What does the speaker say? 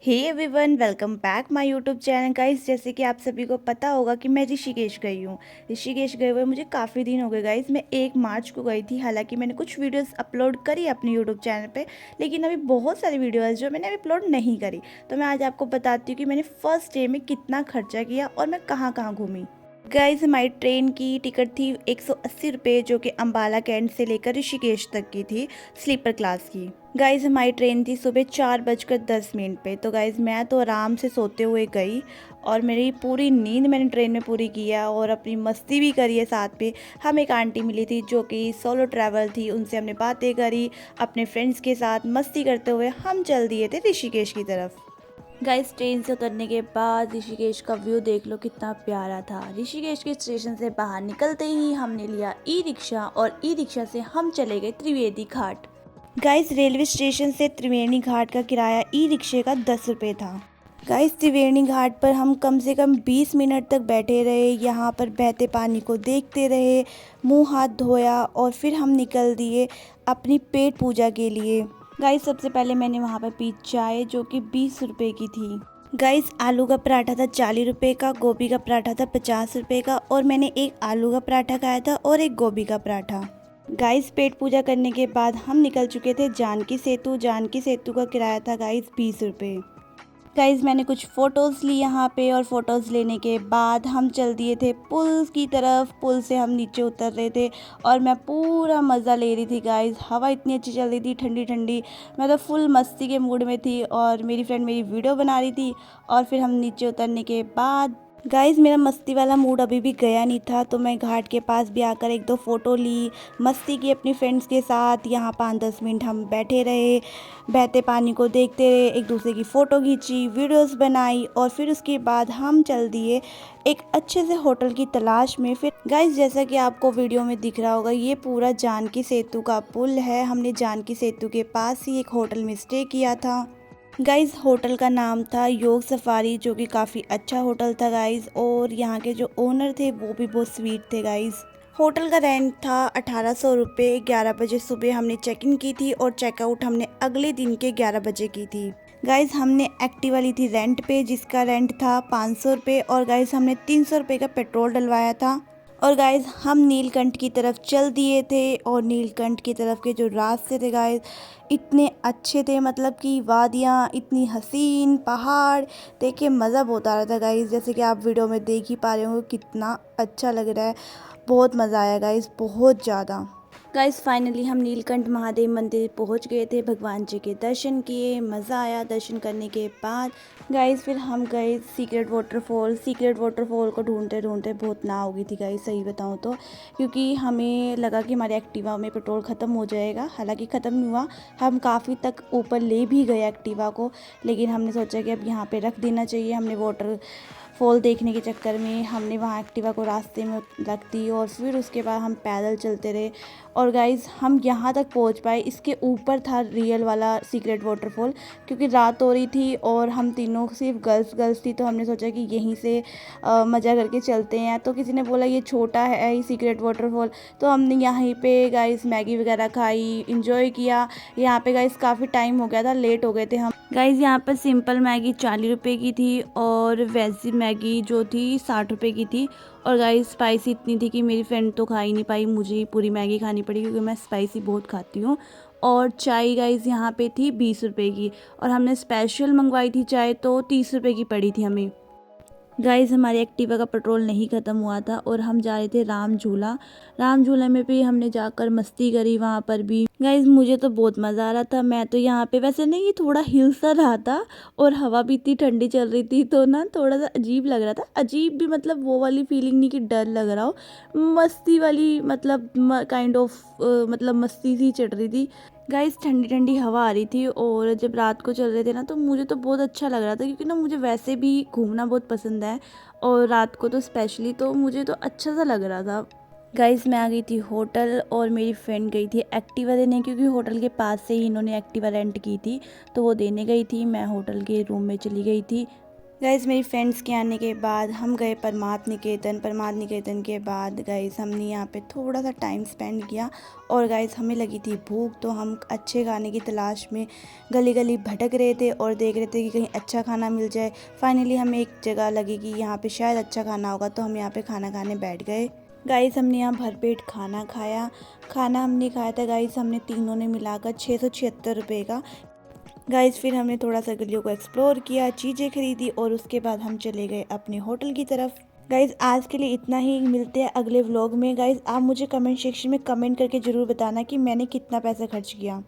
Hey everyone, welcome back my YouTube channel guys. जैसे कि आप सभी को पता होगा कि मैं ऋषिकेश गई हूँ। ऋषिकेश गए हुए मुझे काफ़ी दिन हो गए गाइस। मैं 1 मार्च को गई थी। हालांकि मैंने कुछ वीडियोस अपलोड करी अपने यूट्यूब चैनल पे, लेकिन अभी बहुत सारी वीडियोस जो मैंने अभी अपलोड नहीं करी। तो मैं आज आपको बताती हूँ कि मैंने फर्स्ट डे में कितना खर्चा किया और मैं कहाँ कहाँ घूमी। गाइस, हमारी ट्रेन की टिकट थी 180 रुपये, जो कि अम्बाला कैंट से लेकर ऋषिकेश तक की थी, स्लीपर क्लास की। गाइस, हमारी ट्रेन थी सुबह 4:10 पे। तो गाइस, मैं तो आराम से सोते हुए गई और मेरी पूरी नींद मैंने ट्रेन में पूरी किया और अपनी मस्ती भी करी है साथ में। हम एक आंटी मिली थी जो कि सोलो ट्रैवल थी, उनसे हमने बातें करी। अपने फ्रेंड्स के साथ मस्ती करते हुए हम चल दिए थे ऋषिकेश की तरफ। गाइस, ट्रेन से उतरने के बाद ऋषिकेश का व्यू देख लो कितना प्यारा था। ऋषिकेश के स्टेशन से बाहर निकलते ही हमने लिया ई रिक्शा और ई रिक्शा से हम चले गए त्रिवेदी घाट। गाइस, रेलवे स्टेशन से त्रिवेणी घाट का किराया ई रिक्शे का 10 रुपये था। गाइस, त्रिवेणी घाट पर हम कम से कम 20 मिनट तक बैठे रहे। यहाँ पर बहते पानी को देखते रहे, मुंह हाथ धोया और फिर हम निकल दिए अपनी पेट पूजा के लिए। गाइस, सबसे पहले मैंने वहाँ पर पी चाय, जो कि 20 रुपये की थी। गाइस, आलू का पराठा था 40 रुपये का, गोभी का पराठा था 50 रुपये का और मैंने एक आलू का पराठा खाया था और एक गोभी का पराठा। गाइस, पेट पूजा करने के बाद हम निकल चुके थे जानकी सेतु। जानकी सेतु का किराया था गाइस 20 रुपये। गाइस, मैंने कुछ फ़ोटोज़ ली यहाँ पे और फ़ोटोज़ लेने के बाद हम चल दिए थे पुल की तरफ। पुल से हम नीचे उतर रहे थे और मैं पूरा मज़ा ले रही थी गाइस। हवा इतनी अच्छी चल रही थी, ठंडी ठंडी। मैं तो फुल मस्ती के मूड में थी और मेरी फ्रेंड मेरी वीडियो बना रही थी। और फिर हम नीचे उतरने के बाद गाइस, मेरा मस्ती वाला मूड अभी भी गया नहीं था, तो मैं घाट के पास भी आकर एक दो फ़ोटो ली, मस्ती की अपनी फ्रेंड्स के साथ। यहाँ 5-10 मिनट हम बैठे रहे, बहते पानी को देखते रहे, एक दूसरे की फ़ोटो खींची, वीडियोस बनाई और फिर उसके बाद हम चल दिए एक अच्छे से होटल की तलाश में। फिर गाइस, जैसा कि आपको वीडियो में दिख रहा होगा, ये पूरा जानकी सेतु का पुल है। हमने जानकी सेतु के पास ही एक होटल में स्टे किया था। गाइस, होटल का नाम था योग सफारी, जो कि काफ़ी अच्छा होटल था गाइस। और यहाँ के जो ओनर थे वो भी बहुत स्वीट थे गाइस। होटल का रेंट था 1800 रुपये। 11 बजे सुबह हमने चेक इन की थी और चेकआउट हमने अगले दिन के 11 बजे की थी। गाइस, हमने एक्टिवा ली थी रेंट पे, जिसका रेंट था 500 रुपये। और गाइस, हमने 300 रुपये का पेट्रोल डलवाया था। और गाइस, हम नीलकंठ की तरफ चल दिए थे और नीलकंठ की तरफ के जो रास्ते थे गाइस, इतने अच्छे थे। मतलब कि वादियाँ इतनी हसीन, पहाड़ देख के मज़ा बहुत आ रहा था गाइस। जैसे कि आप वीडियो में देख ही पा रहे हो कितना अच्छा लग रहा है। बहुत मज़ा आया गाइस, बहुत ज़्यादा। गाइस, फाइनली हम नीलकंठ महादेव मंदिर पहुंच गए थे, भगवान जी के दर्शन किए, मज़ा आया। दर्शन करने के बाद गाइस, फिर हम गए सीक्रेट वाटरफॉल। सीक्रेट वाटरफॉल को ढूंढते ढूंढते बहुत ना हो गई थी गाइस, सही बताऊं तो, क्योंकि हमें लगा कि हमारे एक्टिवा में पेट्रोल ख़त्म हो जाएगा। हालांकि ख़त्म नहीं हुआ, हम काफ़ी तक ऊपर ले भी गए एक्टिवा को, लेकिन हमने सोचा कि अब यहाँ पे रख देना चाहिए। हमने वाटर फॉल देखने के चक्कर में हमने वहाँ एक्टिवा को रास्ते में रख दी और फिर उसके बाद हम पैदल चलते रहे। और गाइज़, हम यहाँ तक पहुँच पाए, इसके ऊपर था रियल वाला सीक्रेट वाटरफॉल। क्योंकि रात हो रही थी और हम तीनों सिर्फ गर्ल्स गर्ल्स थी, तो हमने सोचा कि यहीं से मज़ा करके चलते हैं। तो किसी ने बोला ये छोटा है ये सीक्रेट वाटरफॉल, तो हमने यहीं पे गाइज़ मैगी वगैरह खाई, इंजॉय किया। यहाँ पे गाइज़ काफ़ी टाइम हो गया था, लेट हो गए थे हम। गाइज़, यहाँ पर सिंपल मैगी 40 रुपये की थी और वेज मैगी जो थी 60 रुपये की थी। और गाइस, स्पाइसी इतनी थी कि मेरी फ्रेंड तो खा ही नहीं पाई, मुझे ही पूरी मैगी खानी पड़ी, क्योंकि मैं स्पाइसी बहुत खाती हूँ। और चाय गाइस यहाँ पे थी 20 रुपये की, और हमने स्पेशल मंगवाई थी चाय, तो 30 रुपये की पड़ी थी हमें। गाइस, हमारे एक्टिवा का पेट्रोल नहीं ख़त्म हुआ था और हम जा रहे थे राम झूला। राम झूला में भी हमने जाकर मस्ती करी वहाँ पर भी। गाइस, मुझे तो बहुत मज़ा आ रहा था। मैं तो यहाँ पे वैसे नहीं, ये थोड़ा हिल सा रहा था और हवा भी इतनी ठंडी चल रही थी, तो ना थोड़ा सा अजीब लग रहा था। अजीब भी मतलब वो वाली फीलिंग नहीं कि डर लग रहा हो, मस्ती वाली, मतलब काइंड ऑफ मतलब मस्ती सी चढ़ रही थी। गाइस, ठंडी ठंडी हवा आ रही थी और जब रात को चल रहे थे ना, तो मुझे तो बहुत अच्छा लग रहा था, क्योंकि ना मुझे वैसे भी घूमना बहुत पसंद है और रात को तो स्पेशली, तो मुझे तो अच्छा सा लग रहा था। गाइस, मैं आ गई थी होटल और मेरी फ्रेंड गई थी एक्टिवा देने, क्योंकि होटल के पास से ही इन्होंने एक्टिवा रेंट की थी, तो वो देने गई थी। मैं होटल के रूम में चली गई थी। गाइज़ मेरी फ्रेंड्स के आने के बाद हम गए परमार्थ निकेतन के बाद गाइज़ हमने यहाँ पे थोड़ा सा टाइम स्पेंड किया। और गाइज़ हमें लगी थी भूख, तो हम अच्छे खाने की तलाश में गली गली भटक रहे थे और देख रहे थे कि कहीं अच्छा खाना मिल जाए। फाइनली हमें एक जगह लगी कि यहाँ पे शायद अच्छा खाना होगा, तो हम यहाँ पे खाना खाने बैठ गए। गाइज़ हमने यहाँ भरपेट खाना खाया। खाना हमने खाया था गाइज़, हमने तीनों ने मिलाकर 676 रुपये का। गाइज़ फिर हमने थोड़ा सा गलियों को एक्सप्लोर किया, चीज़ें खरीदी और उसके बाद हम चले गए अपने होटल की तरफ। गाइज़ आज के लिए इतना ही, मिलते हैं अगले व्लॉग में। गाइज़ आप मुझे कमेंट सेक्शन में कमेंट करके ज़रूर बताना कि मैंने कितना पैसा खर्च किया।